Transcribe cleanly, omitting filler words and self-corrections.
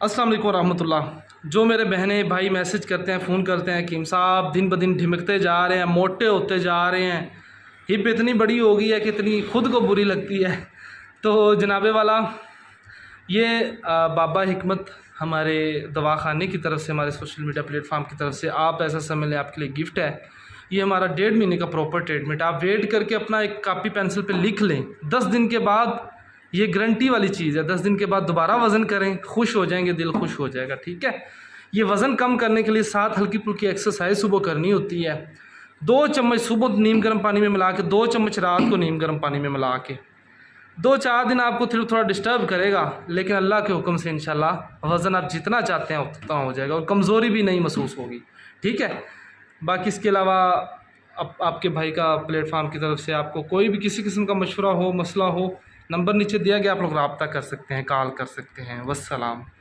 अस्सलाम वालेकुम रहमतुल्लाह। जो मेरे बहनें भाई मैसेज करते हैं, फ़ोन करते हैं कि साहब दिन ब दिन ढिमकते जा रहे हैं, मोटे होते जा रहे हैं, हिप इतनी बड़ी हो गई है कि इतनी ख़ुद को बुरी लगती है। तो जनाबे वाला ये बाबा हिकमत हमारे दवाखाने की तरफ से, हमारे सोशल मीडिया प्लेटफॉर्म की तरफ से आप ऐसा समझ लें आपके लिए गिफ्ट है। ये हमारा 1.5 महीने का प्रॉपर ट्रीटमेंट, आप वेट करके अपना एक कॉपी पेंसिल पे लिख लें। 10 दिन के बाद, ये गारंटी वाली चीज़ है, 10 दिन के बाद दोबारा वज़न करें, खुश हो जाएंगे, दिल खुश हो जाएगा। ठीक है। ये वज़न कम करने के लिए 7 हल्की फुल्की एक्सरसाइज सुबह करनी होती है। 2 चम्मच सुबह नीम गर्म पानी में मिला के, 2 चम्मच रात को नीम गर्म पानी में मिला के, 2-4 दिन आपको थोड़ा डिस्टर्ब करेगा, लेकिन अल्लाह के हुक्म से इंशाल्लाह वज़न आप जितना चाहते हैं उतना हो जाएगा और कमज़ोरी भी नहीं महसूस होगी। ठीक है। बाकी इसके अलावा आपके भाई का प्लेटफार्म की तरफ से आपको कोई भी किसी किस्म का मशवरा हो, मसला हो, नंबर नीचे दिया गया, आप लोग रब्ता कर सकते हैं, कॉल कर सकते हैं। वस्सलाम।